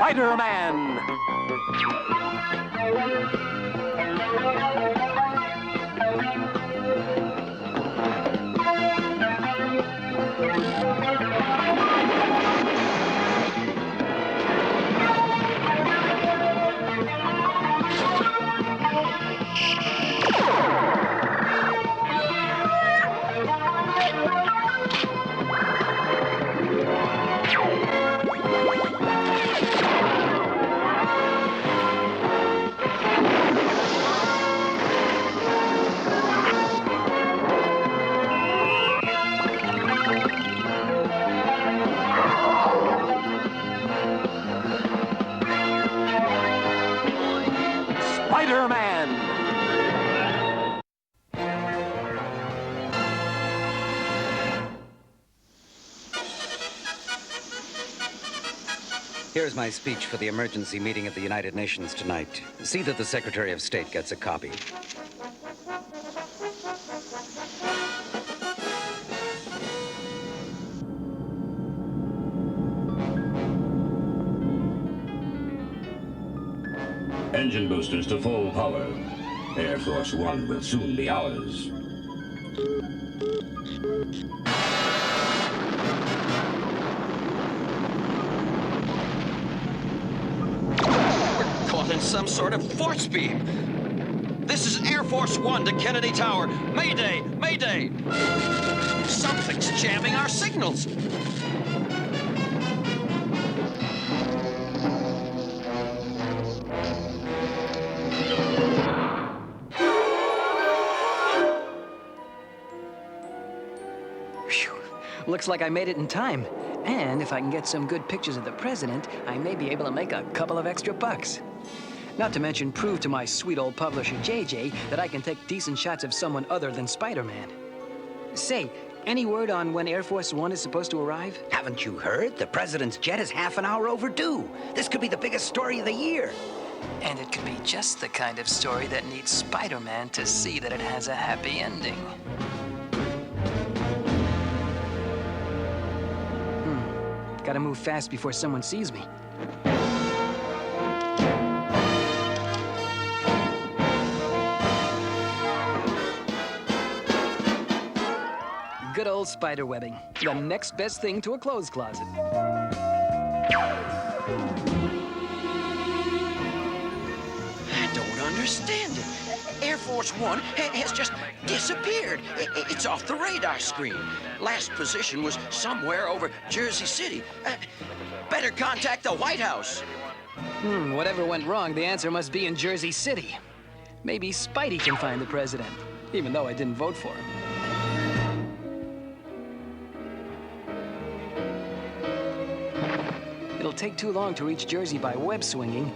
Spider-Man! Spider-Man! Here's my speech for the emergency meeting of the United Nations tonight. See that the Secretary of State gets a copy. Engine boosters to full power. Air Force One will soon be ours. We're caught in some sort of force beam. This is Air Force One to Kennedy Tower. Mayday! Mayday! Something's jamming our signals. Looks like I made it in time. And if I can get some good pictures of the president, I may be able to make a couple of extra bucks. Not to mention prove to my sweet old publisher, JJ, that I can take decent shots of someone other than Spider-Man. Say, any word on when Air Force One is supposed to arrive? Haven't you heard? The president's jet is half an hour overdue. This could be the biggest story of the year. And it could be just the kind of story that needs Spider-Man to see that it has a happy ending. Gotta move fast before someone sees me. Good old spider webbing. The next best thing to a clothes closet. I don't understand it. Air Force One has just disappeared. It's off the radar screen. Last position was somewhere over Jersey City. Better contact the White House. Whatever went wrong, the answer must be in Jersey City. Maybe Spidey can find the president, even though I didn't vote for him. It'll take too long to reach Jersey by web-slinging.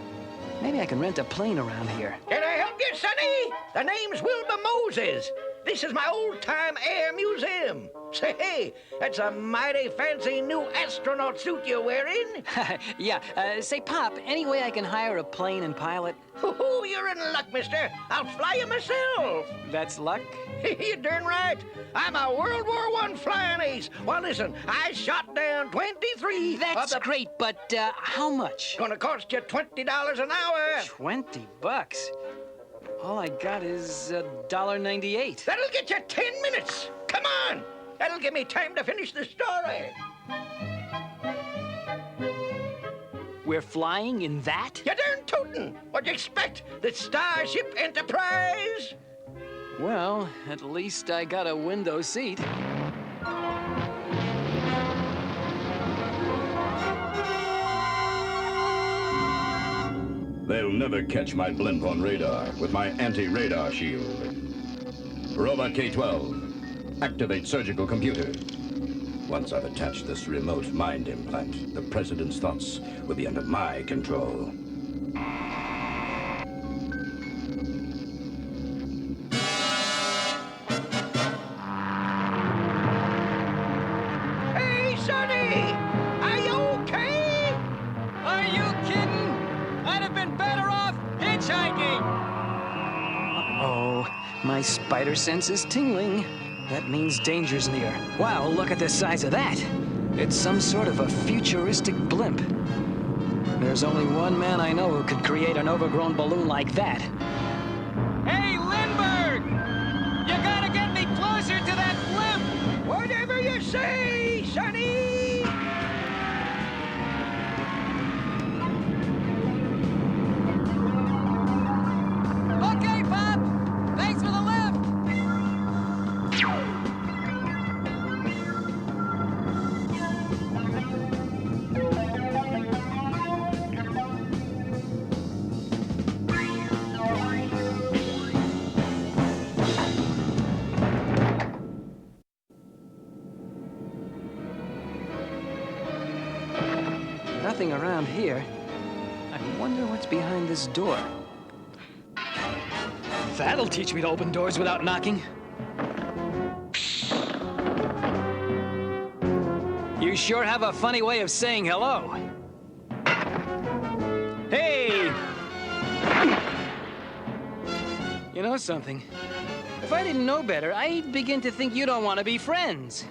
Maybe I can rent a plane around here. Can I help you, Sonny? The name's Wilbur Moses. This is my old-time air museum. Say, hey, that's a mighty fancy new astronaut suit you're wearing. Yeah, say, Pop, any way I can hire a plane and pilot? Oh, you're in luck, mister. I'll fly you myself. That's luck? You're darn right. I'm a World War I flying ace. Well, listen, I shot down 23 That's great, but how much? Gonna cost you $20 an hour. 20 bucks? All I got is $1.98. That'll get you 10 minutes. Come on. That'll give me time to finish the story. We're flying in that? You darn tootin'. What'd you expect? The Starship Enterprise? Well, at least I got a window seat. They'll never catch my blimp on radar with my anti-radar shield. Robot K-12, activate surgical computer. Once I've attached this remote mind implant, the president's thoughts will be under my control. Hey, Sonny! Are you okay? Are you kidding? I'd have been better off hitchhiking! Uh-oh, my spider sense is tingling. That means danger's near. Wow, look at the size of that. It's some sort of a futuristic blimp. There's only one man I know who could create an overgrown balloon like that. Hey, Lindbergh! You gotta get me closer to that blimp! Whatever you say, Sonny! Okay, Pop! Thanks for the lift! Nothing around here. I wonder what's behind this door. That'll teach me to open doors without knocking. You sure have a funny way of saying hello. Hey! You know something? If I didn't know better, I'd begin to think you don't want to be friends.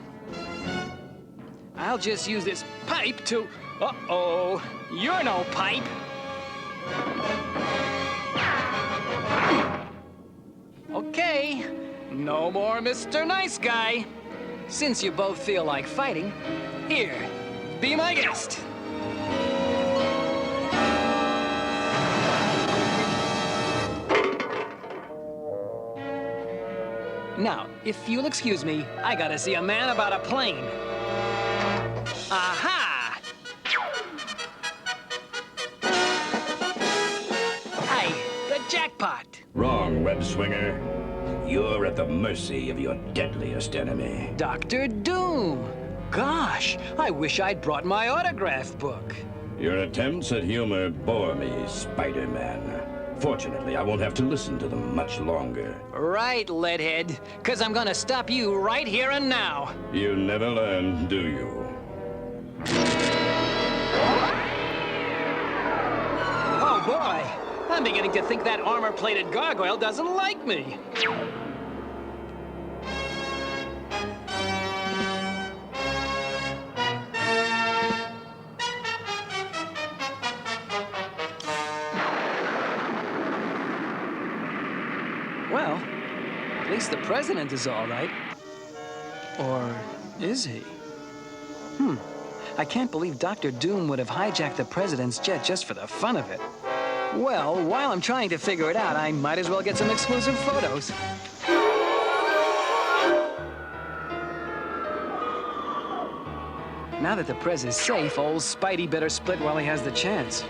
I'll just use this pipe to... Uh-oh, you're no pipe. Okay, no more Mr. Nice Guy. Since you both feel like fighting, here, be my guest. Now, if you'll excuse me, I gotta see a man about a plane. Aha! Jackpot! Wrong, web swinger. You're at the mercy of your deadliest enemy. Dr. Doom! Gosh, I wish I'd brought my autograph book. Your attempts at humor bore me, Spider-Man. Fortunately, I won't have to listen to them much longer. Right, Leadhead, 'cause I'm gonna stop you right here and now. You never learn, do you? Oh, boy! I'm beginning to think that armor-plated gargoyle doesn't like me. Well, at least the president is all right. Or is he? I can't believe Dr. Doom would have hijacked the president's jet just for the fun of it. Well, while I'm trying to figure it out, I might as well get some exclusive photos. Now that the Prez is safe, old Spidey better split while he has the chance.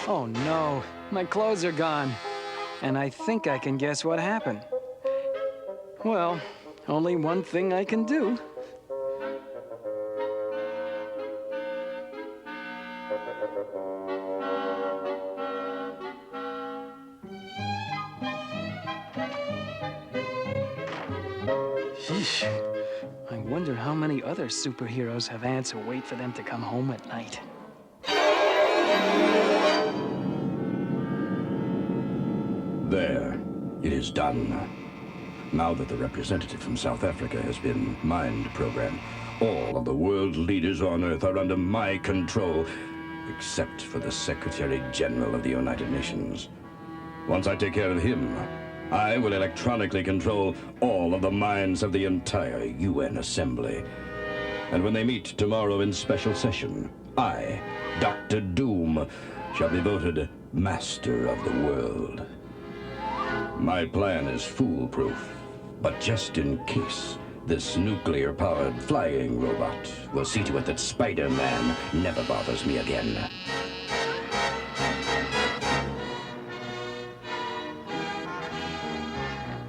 Oh no, my clothes are gone. And I think I can guess what happened. Well, only one thing I can do. Sheesh. I wonder how many other superheroes have aunts who wait for them to come home at night. There. It is done. Now that the representative from South Africa has been mind-programmed, all of the world leaders on Earth are under my control, except for the Secretary General of the United Nations. Once I take care of him, I will electronically control all of the minds of the entire UN Assembly. And when they meet tomorrow in special session, I, Dr. Doom, shall be voted Master of the World. My plan is foolproof, but just in case, this nuclear-powered flying robot will see to it that Spider-Man never bothers me again.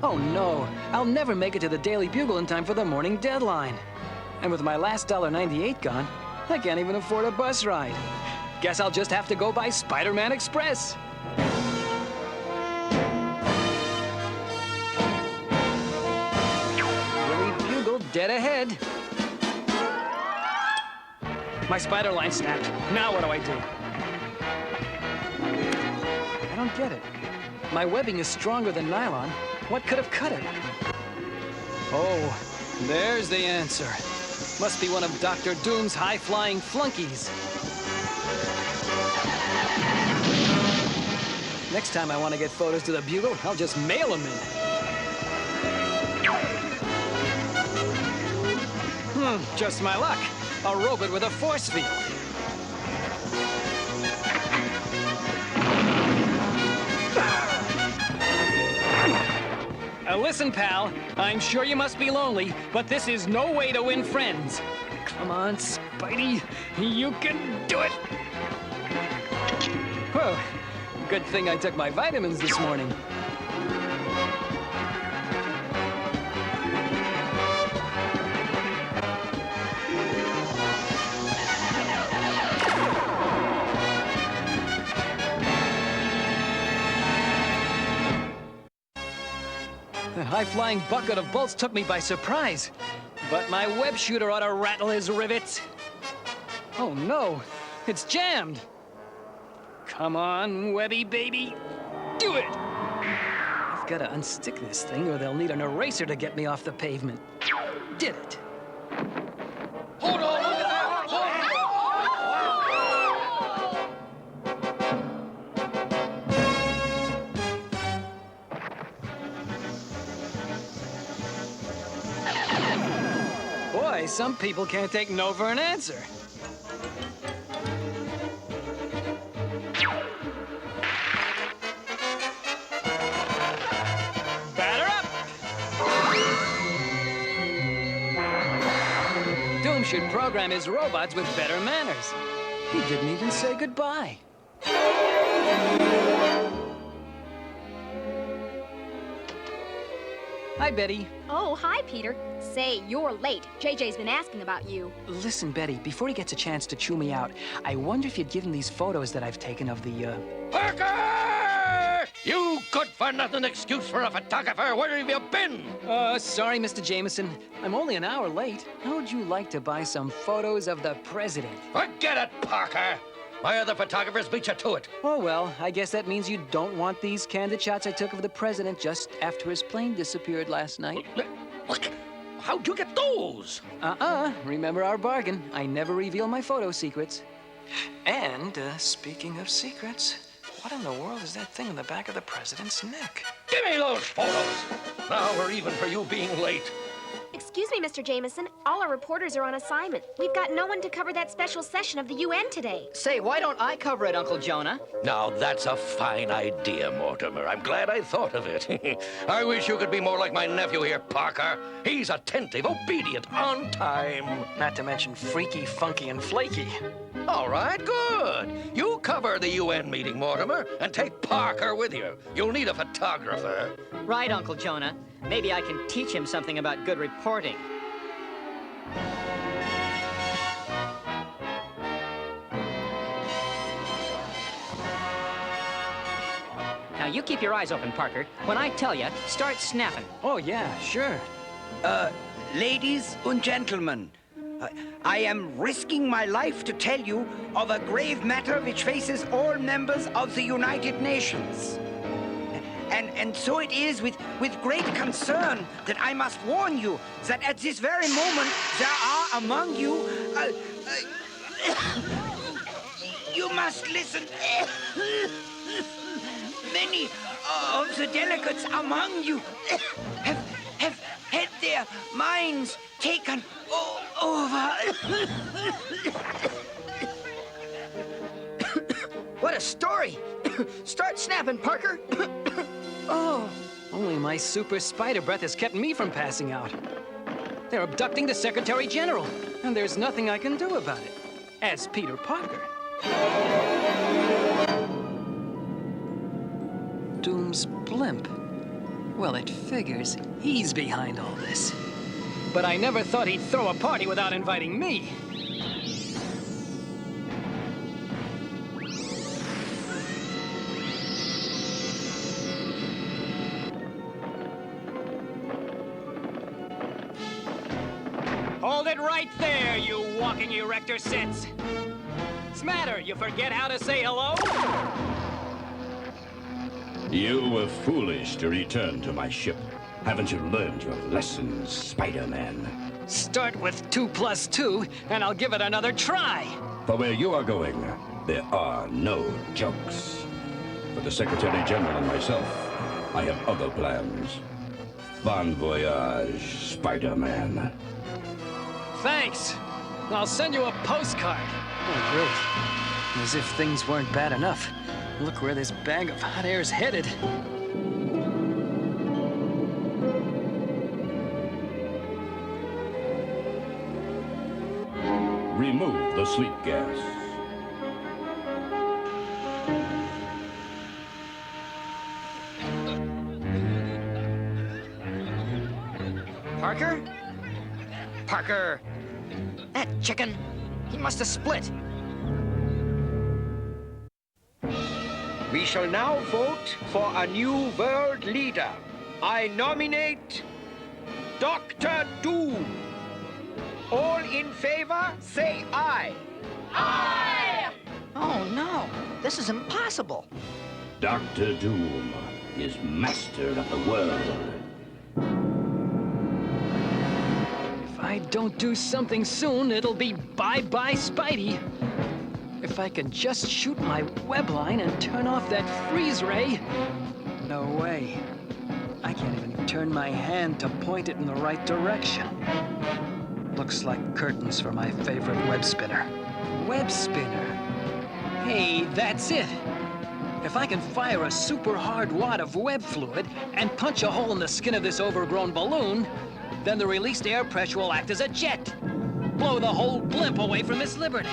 Oh no, I'll never make it to the Daily Bugle in time for the morning deadline. And with my last $1.98 gone, I can't even afford a bus ride. Guess I'll just have to go by Spider-Man Express. Daily Bugle dead ahead. My spider line snapped. Now what do I do? I don't get it. My webbing is stronger than nylon. What could have cut it? Oh, there's the answer. Must be one of Dr. Doom's high-flying flunkies. Next time I want to get photos to the Bugle, I'll just mail them in. Just my luck. A robot with a force field. Listen, pal, I'm sure you must be lonely, but this is no way to win friends. Come on, Spidey, you can do it. Whoa, good thing I took my vitamins this morning. The high-flying bucket of bolts took me by surprise. But my web shooter ought to rattle his rivets. Oh no, it's jammed. Come on, Webby baby, do it. I've got to unstick this thing or they'll need an eraser to get me off the pavement. Did it. Hold on, look at that! Boy, some people can't take no for an answer. Batter up! Doom should program his robots with better manners. He didn't even say goodbye. Hi, Betty. Oh, hi, Peter. Say, you're late. JJ's been asking about you. Listen, Betty, before he gets a chance to chew me out, I wonder if you'd give him these photos that I've taken of the, Parker! You good-for-nothing excuse for a photographer. Where have you been? Sorry, Mr. Jameson. I'm only an hour late. How would you like to buy some photos of the president? Forget it, Parker. My other photographers beat you to it. Oh, well, I guess that means you don't want these candid shots I took of the president just after his plane disappeared last night. Look, how'd you get those? Remember our bargain. I never reveal my photo secrets. And, speaking of secrets, what in the world is that thing in the back of the president's neck? Give me those photos. Now we're even for you being late. Excuse me, Mr. Jameson. All our reporters are on assignment. We've got no one to cover that special session of the UN today. Say, why don't I cover it, Uncle Jonah? Now, that's a fine idea, Mortimer. I'm glad I thought of it. I wish you could be more like my nephew here, Parker. He's attentive, obedient, on time. Not to mention freaky, funky, and flaky. All right, good. You cover the UN meeting, Mortimer, and take Parker with you. You'll need a photographer. Right, Uncle Jonah. Maybe I can teach him something about good reporting. Now, you keep your eyes open, Parker. When I tell you, start snapping. Oh, yeah, sure. Ladies and gentlemen, I am risking my life to tell you of a grave matter which faces all members of the United Nations. And so it is with great concern that I must warn you that at this very moment there are among you... you must listen. Many of the delegates among you have had their minds taken over. What a story! Start snapping, Parker! Oh, only my super spider breath has kept me from passing out. They're abducting the Secretary General, and there's nothing I can do about it, as Peter Parker. Doom's blimp. Well, it figures he's behind all this. But I never thought he'd throw a party without inviting me. Hold it right there, you walking erector sits. Smatter, you forget how to say hello? You were foolish to return to my ship. Haven't you learned your lesson, Spider-Man? Start with 2 plus 2, and I'll give it another try. For where you are going, there are no jokes. For the Secretary General and myself, I have other plans. Bon voyage, Spider-Man. Thanks. I'll send you a postcard. Oh, great. As if things weren't bad enough. Look where this bag of hot air's headed. Remove the sleep gas. Parker? Parker! That chicken, he must have split. We shall now vote for a new world leader. I nominate Dr. Doom. All in favor, say aye. Oh, no. This is impossible. Dr. Doom is master of the world. If I don't do something soon, it'll be bye-bye Spidey. If I could just shoot my web line and turn off that freeze ray. No way. I can't even turn my hand to point it in the right direction. Looks like curtains for my favorite web spinner. Web spinner? Hey, that's it. If I can fire a super hard wad of web fluid and punch a hole in the skin of this overgrown balloon, then the released air pressure will act as a jet. Blow the whole blimp away from its liberty.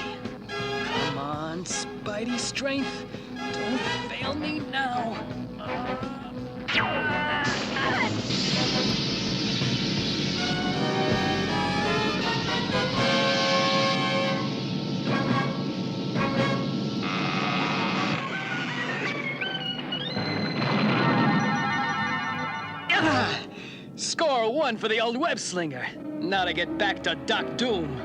Come on, Spidey strength. Don't fail me now. Score 1 for the old web slinger. Now to get back to Doc Doom.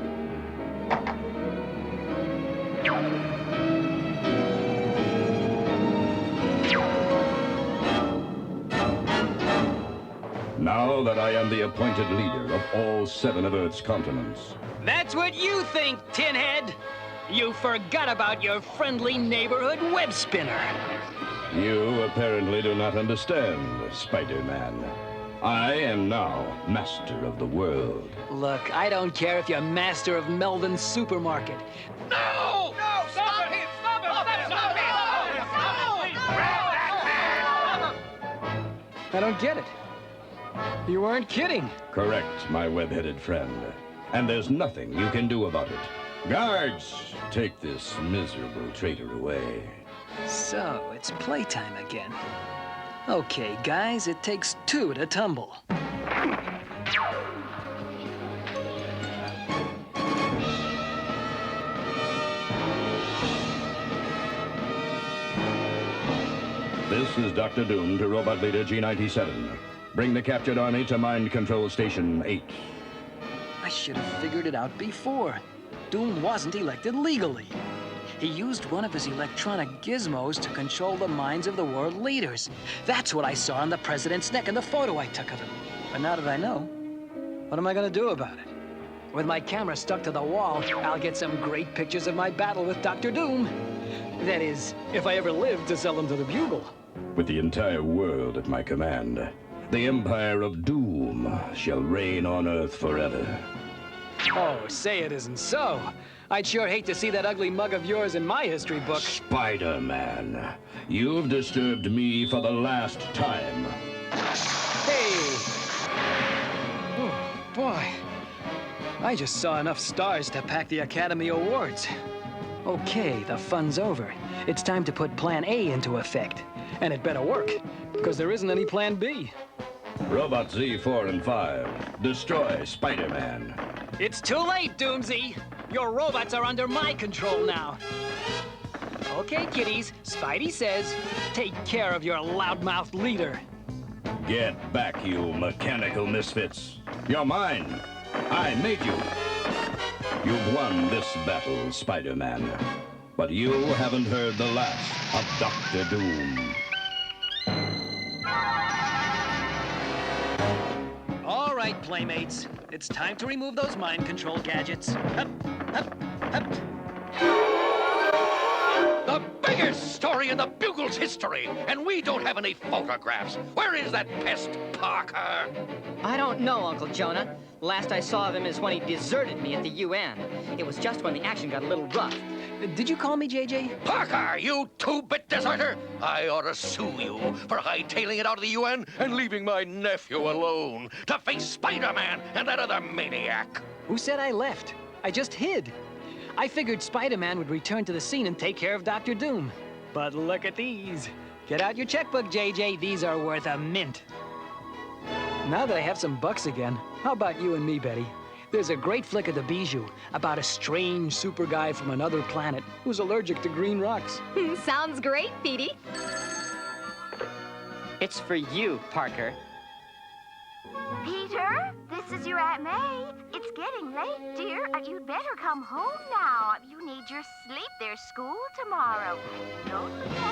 Now that I am the appointed leader of all 7 of Earth's continents. That's what you think, Tinhead. You forgot about your friendly neighborhood web spinner. You apparently do not understand, Spider-Man. I am now master of the world. Look, I don't care if you're master of Melvin's supermarket. No! No! Stop him! Stop him! Stop him! I don't get it. You weren't kidding. Correct, my web-headed friend. And there's nothing you can do about it. Guards, take this miserable traitor away. So, it's playtime again. Okay, guys, it takes 2 to tumble. This is Dr. Doom to Robot Leader G97. Bring the captured army to Mind Control Station 8. I should have figured it out before. Doom wasn't elected legally. He used one of his electronic gizmos to control the minds of the world leaders. That's what I saw on the president's neck in the photo I took of him. But now that I know, what am I gonna do about it? With my camera stuck to the wall, I'll get some great pictures of my battle with Dr. Doom. That is, if I ever live to sell them to the Bugle. With the entire world at my command, the Empire of Doom shall reign on Earth forever. Oh, say it isn't so. I'd sure hate to see that ugly mug of yours in my history book. Spider-Man, you've disturbed me for the last time. Hey! Oh, boy. I just saw enough stars to pack the Academy Awards. Okay, the fun's over. It's time to put Plan A into effect. And it better work, because there isn't any Plan B. Robot Z4 and 5, destroy Spider-Man. It's too late, Doomsy. Your robots are under my control now. Okay, kiddies, Spidey says, take care of your loudmouth leader. Get back, you mechanical misfits. You're mine. I made you. You've won this battle, Spider-Man. But you haven't heard the last of Dr. Doom. right, playmates. It's time to remove those mind control gadgets. Hup, hup, hup. The biggest story in the Bugle's history, and we don't have any photographs. Where is that pest, Parker? I don't know, Uncle Jonah. Last I saw of him is when he deserted me at the UN. It was just when the action got a little rough. Did you call me, JJ? Parker, you two-bit deserter! I ought to sue you for hightailing it out of the UN and leaving my nephew alone to face Spider-Man and that other maniac. Who said I left? I just hid. I figured Spider-Man would return to the scene and take care of Dr. Doom. But look at these. Get out your checkbook, JJ. These are worth a mint. Now that I have some bucks again, how about you and me, Betty? There's a great flick of the Bijou about a strange super guy from another planet who's allergic to green rocks. Sounds great, Petey. It's for you, Parker. Peter, this is your Aunt May. It's getting late, dear. You'd better come home now. You need your sleep. There's school tomorrow. Don't forget.